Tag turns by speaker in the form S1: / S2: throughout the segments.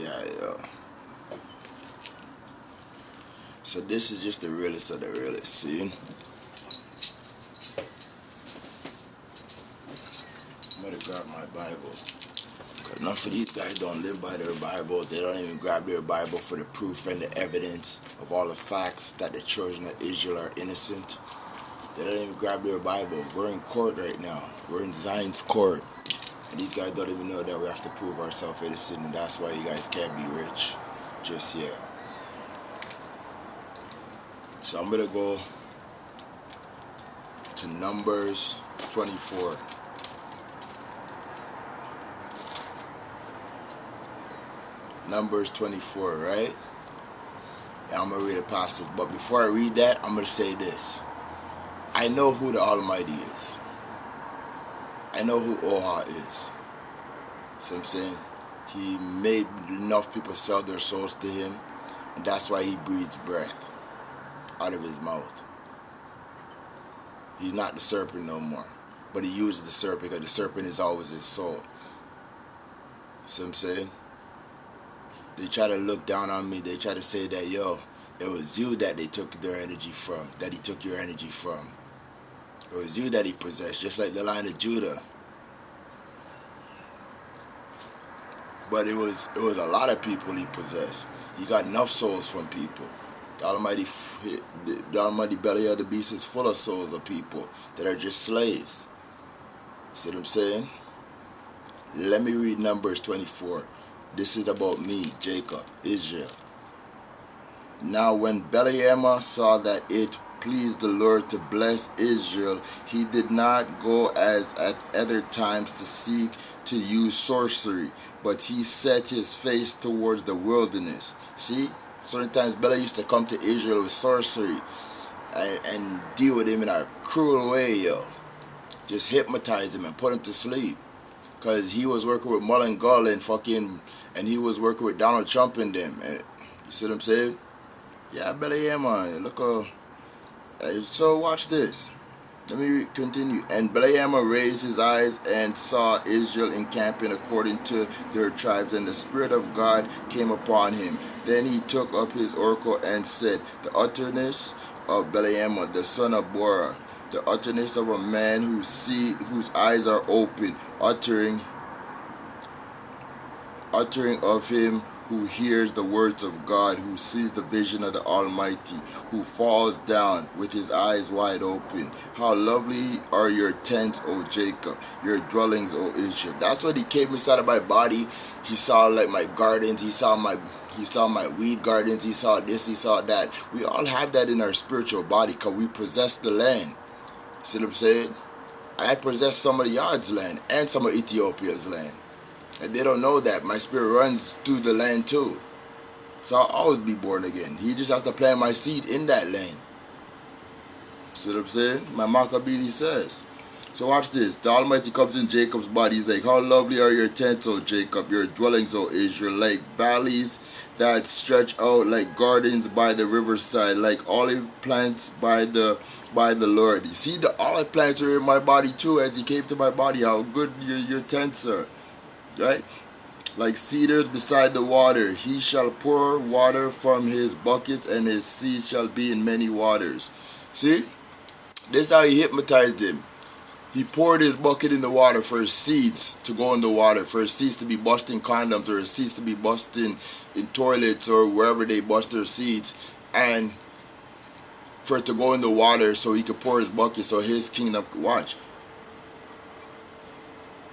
S1: Yeah. So this is just the realest of the realest, see? I'm gonna grab my Bible. Because enough of these guys don't live by their Bible. They don't even grab their Bible for the proof and the evidence of all the facts that the children of Israel are innocent. They don't even grab their Bible. We're in court right now. We're in Zion's court. And these guys don't even know that we have to prove ourselves innocent, and that's why you guys can't be rich just yet. So I'm going to go to Numbers 24. Numbers 24, right? And I'm going to read a passage. But before I read that, I'm going to say this. I know who the Almighty is. I know who Oha is. See what I'm saying? He made enough people sell their souls to him, and that's why he breathes breath out of his mouth. He's not the serpent no more, but he uses the serpent because the serpent is always his soul. See what I'm saying? They try to look down on me. They try to say that, yo, it was you that they took their energy from, that he took your energy from. It was you that he possessed, just like the Lion of Judah. But it was a lot of people he possessed. He got enough souls from people. The Almighty belly of the beast is full of souls of people that are just slaves. See what I'm saying? Let me read Numbers 24. This is about me, Jacob, Israel. Now when Belial saw that it pleased the Lord to bless Israel, he did not go as at other times to seek to use sorcery, but he set his face towards the wilderness. See, certain times Belial used to come to Israel with sorcery and deal with him in a cruel way, yo. Just hypnotize him and put him to sleep. Because he was working with Mullen Gull and he was working with Donald Trump and them. You see what I'm saying? Yeah, Belial, man. Look, so watch this. Let me continue. And Belial raised his eyes and saw Israel encamping according to their tribes, and the Spirit of God came upon him. Then he took up his oracle and said, the utterance of Belial, the son of Bora, the utterance of a man whose eyes are open, uttering of him who hears the words of God, who sees the vision of the Almighty, who falls down with his eyes wide open. How lovely are your tents, O Jacob, your dwellings, O Israel. That's what he came inside of my body. He saw like my gardens, he saw my weed gardens, he saw this, he saw that. We all have that in our spiritual body because we possess the land. See what I'm saying? I possess some of Yard's land and some of Ethiopia's land. And they don't know that. My spirit runs through the land too. So I'll always be born again. He just has to plant my seed in that land. See what I'm saying? My Maccabee says. So watch this. The Almighty comes in Jacob's body. He's like, how lovely are your tents, O Jacob, your dwellings, O Israel, like valleys that stretch out, like gardens by the riverside, like olive plants by the Lord. You see, the olive plants are in my body too. As he came to my body, how good your tents are. Right? Like cedars beside the water. He shall pour water from his buckets, and his seed shall be in many waters. See? This is how he hypnotized him. He poured his bucket in the water for his seeds to go in the water, for his seeds to be busting condoms, or his seeds to be busting in toilets or wherever they bust their seeds, and for it to go in the water so he could pour his bucket so his kingdom could watch.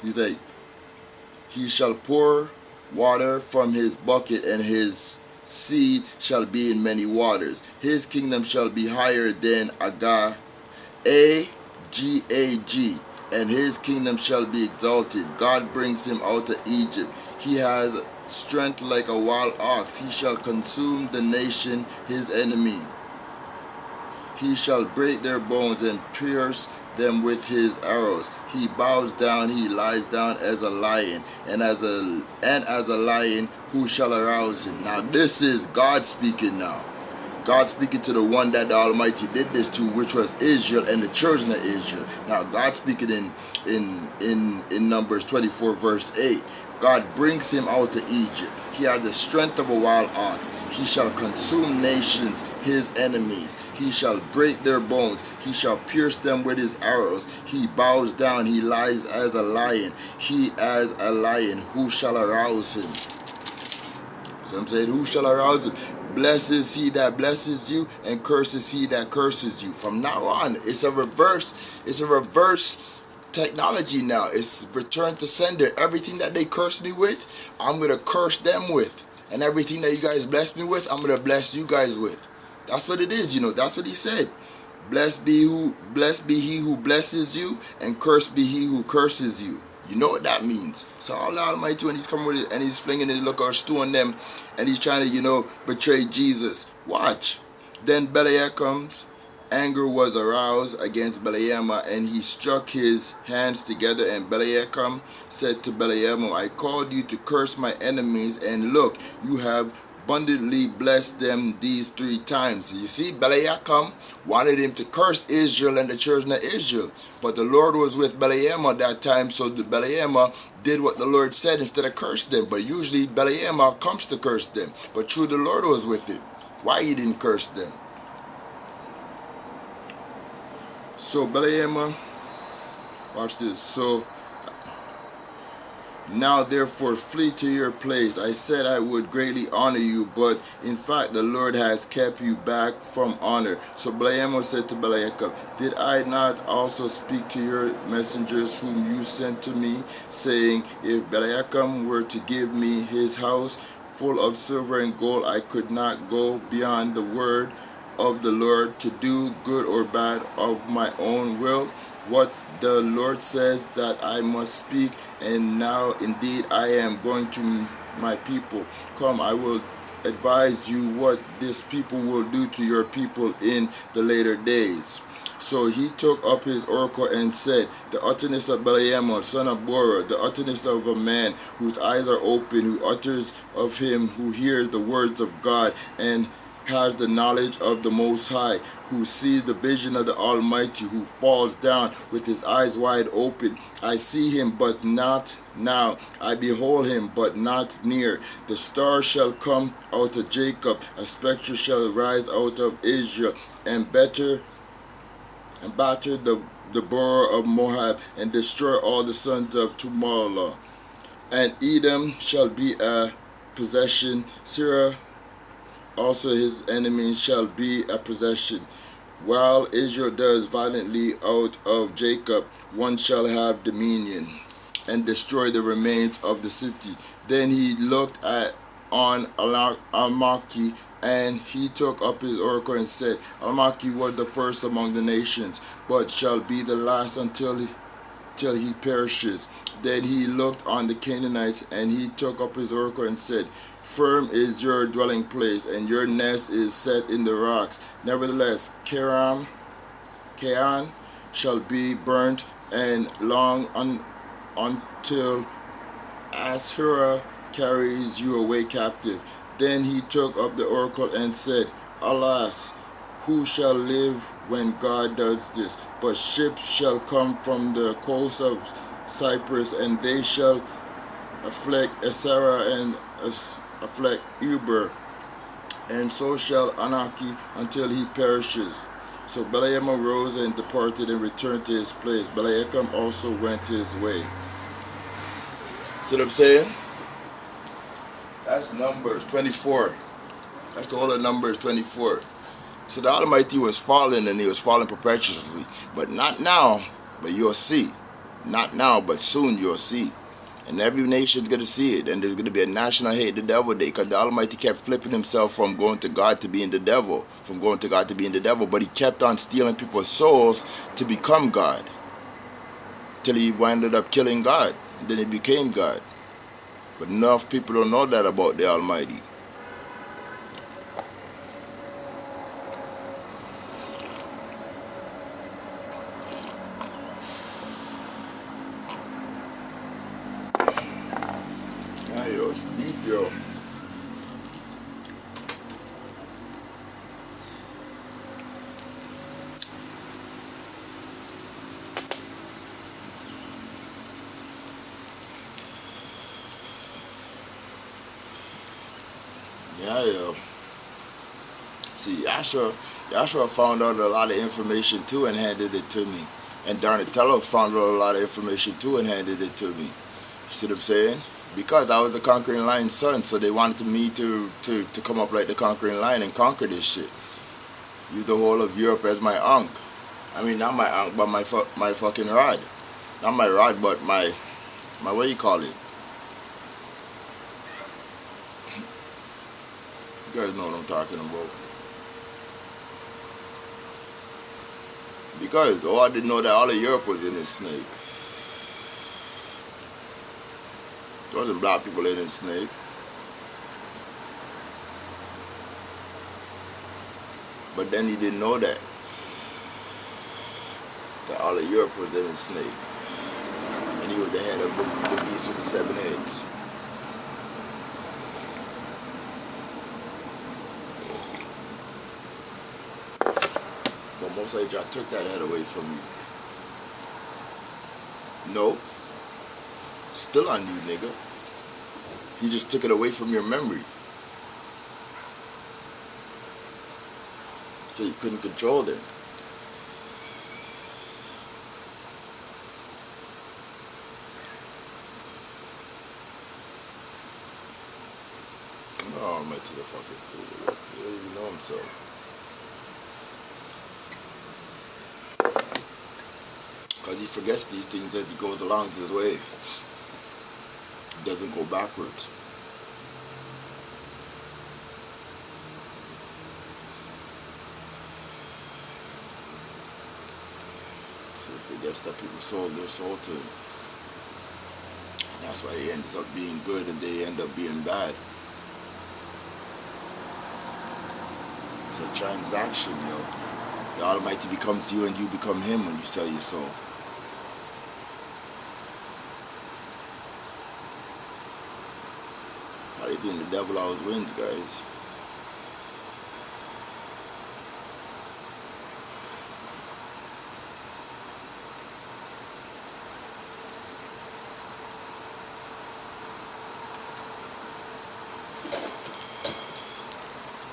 S1: He's like, he shall pour water from his bucket, and his seed shall be in many waters. His kingdom shall be higher than Agag, A-G-A-G, and his kingdom shall be exalted. God brings him out of Egypt. He has strength like a wild ox. He shall consume the nation, his enemy. He shall break their bones and pierce them with his arrows. He bows down, he lies down as a lion, and as a lion, who shall arouse him? Now this is God speaking now. God speaking to the one that the Almighty did this to, which was Israel and the children of Israel. Now God speaking in Numbers 24 verse 8. God brings him out of Egypt. He had the strength of a wild ox. He shall consume nations, his enemies. He shall break their bones. He shall pierce them with his arrows. He bows down. He lies as a lion. He as a lion. Who shall arouse him? So I'm saying, who shall arouse him? Blesses he that blesses you, and curses he that curses you. From now on, it's a reverse. It's a reverse technology now. It's return to sender. Everything that they curse me with, I'm going to curse them with. And everything that you guys bless me with, I'm going to bless you guys with. That's what it is, you know. That's what he said. Blessed be he who blesses you, and cursed be he who curses you. You know what that means. So Allah Almighty, when he's coming with it and he's flinging his look or stew on them, and he's trying to, you know, betray Jesus. Watch. Then Balaam's anger was aroused against Balaam, and he struck his hands together. And Balaam said to Balaam, I called you to curse my enemies, and look, you have abundantly blessed them these 3 times. You see, Balaam wanted him to curse Israel and the children of Israel. But the Lord was with Balaam at that time, so the Balaam did what the Lord said instead of curse them. But usually Balaam comes to curse them. But true, the Lord was with him. Why he didn't curse them? So Balaam, watch this. So now therefore flee to your place. I said I would greatly honor you, but in fact the Lord has kept you back from honor. So Balaam said to Balaam, did I not also speak to your messengers whom you sent to me, saying, if Balaam were to give me his house full of silver and gold, I could not go beyond the word of the Lord to do good or bad of my own will? What the Lord says that I must speak, and now indeed I am going to my people. Come, I will advise you what this people will do to your people in the later days. So he took up his oracle and said, the utterance of Balaam, son of Bora, the utterance of a man whose eyes are open, who utters of him who hears the words of God, and has the knowledge of the Most High, who sees the vision of the Almighty, who falls down with his eyes wide open. I see him, but not now. I behold him, but not near. The star shall come out of Jacob, a spectre shall rise out of Israel, and batter the border of Moab, and destroy all the sons of Tumalah. And Edom shall be a possession. Syria also his enemies shall be a possession. While Israel does violently out of Jacob, one shall have dominion, and destroy the remains of the city. Then he looked on Almaki, and he took up his oracle and said, Almaki was the first among the nations, but shall be the last until he perishes. Then he looked on the Canaanites, and he took up his oracle and said, firm is your dwelling place, and your nest is set in the rocks. Nevertheless, Canaan shall be burnt, and long until Asherah carries you away captive. Then he took up the oracle and said, alas, who shall live when God does this? But ships shall come from the coast of Cyprus, and they shall afflict Asara and afflict Eber, and so shall Anaki until he perishes. So Balaam arose and departed and returned to his place. Balaam also went his way. See what I'm saying? That's Numbers 24. That's the whole of Numbers 24. So the Almighty was falling, and he was falling perpetually. But not now, but you'll see. Not now, but soon you'll see. And every nation's going to see it. And there's going to be a national hate the devil day, because the Almighty kept flipping himself from going to God to being the devil. From going to God to being the devil. But he kept on stealing people's souls to become God. Till he ended up killing God. And then he became God. But enough people don't know that about the Almighty. Yo, sleep, yo. Yeah, yeah. See, Joshua found out a lot of information too and handed it to me. And Donatello found out a lot of information too and handed it to me. You see what I'm saying? Because I was the conquering lion's son, so they wanted me to come up like the conquering lion and conquer this shit. Use the whole of Europe as my ankh. I mean, not my ankh, but my fucking rod. Not my rod, but my what do you call it? You guys know what I'm talking about. Because, I didn't know that all of Europe was in this snake. There wasn't black people in this snake. But then he didn't know that all of Europe was in his snake. And he was the head of the beast with the 7 heads. But Most High Jah took that head away from you. No. Still on you, nigga. He just took it away from your memory. So you couldn't control them. Oh, I'm to the fucking fool. He doesn't even know himself. Because he forgets these things as he goes along his way. He doesn't go backwards. So he forgets that people sold their soul to him. And that's why he ends up being good and they end up being bad. It's a transaction, yo. The Almighty becomes you and you become him when you sell your soul. How do you think the devil always wins, guys?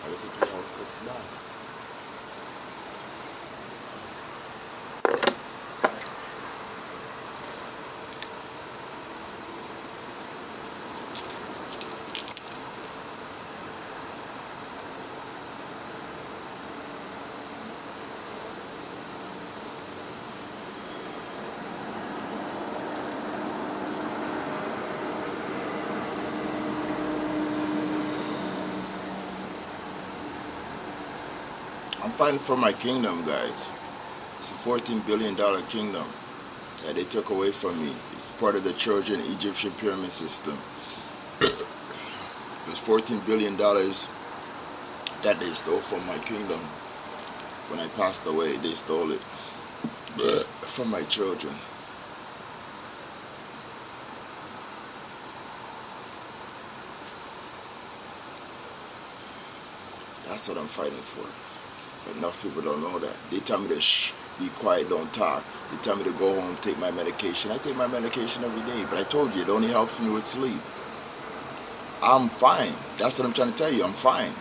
S1: How do you think he always comes back? I'm fighting for my kingdom, guys. It's a $14 billion kingdom that they took away from me. It's part of the Trojan Egyptian pyramid system. There's $14 billion that they stole from my kingdom. When I passed away, they stole it from my children. That's what I'm fighting for. But enough people don't know that. They tell me to shh, be quiet, don't talk. They tell me to go home, take my medication. I take my medication every day, but I told you, it only helps me with sleep. I'm fine. That's what I'm trying to tell you, I'm fine.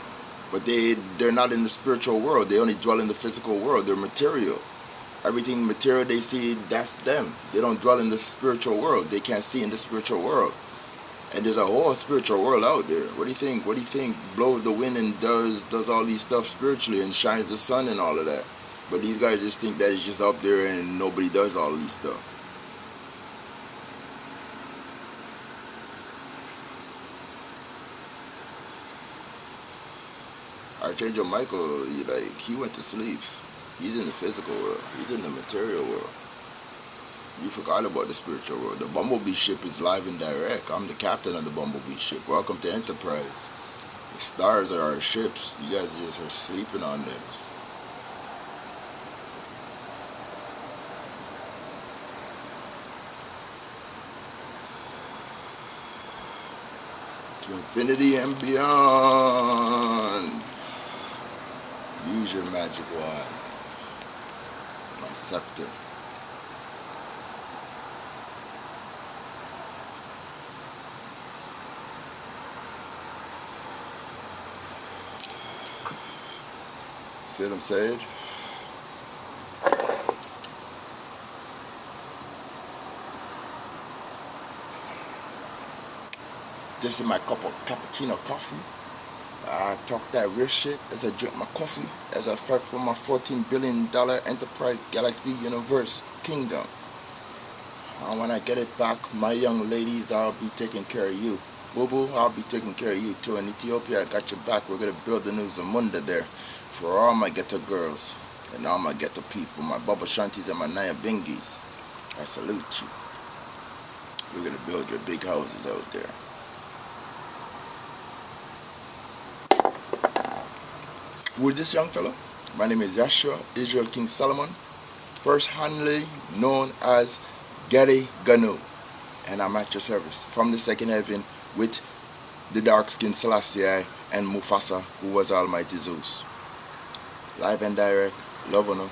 S1: But they're not in the spiritual world. They only dwell in the physical world. They're material. Everything material they see, that's them. They don't dwell in the spiritual world. They can't see in the spiritual world. And there's a whole spiritual world out there. What do you think? What do you think blows the wind and does all these stuff spiritually and shines the sun and all of that? But these guys just think that it's just up there and nobody does all of these stuff. Archangel Michael, he went to sleep. He's in the physical world. He's in the material world. You forgot about the spiritual world. The Bumblebee ship is live and direct. I'm the captain of the Bumblebee ship. Welcome to Enterprise. The stars are our ships. You guys just are sleeping on them. To infinity and beyond. Use your magic wand. My scepter. See what I'm saying? This is my cup of cappuccino coffee. I talk that real shit as I drink my coffee, as I fight for my $14 billion enterprise galaxy universe kingdom. And when I get it back, my young ladies, I'll be taking care of you. Boo boo, I'll be taking care of you too. In Ethiopia, I got your back. We're gonna build a new Zamunda there for all my ghetto girls and all my ghetto people, my Baba Shantis and my Naya Bingis. I salute you. We're gonna build your big houses out there. Who is this young fellow? My name is Yoshua Israel King Solomon, first handily known as Garryganew, and I'm at your service from the second heaven with the dark-skinned Selassie and Mufasa, who was Almighty Zeus. Live and direct, love on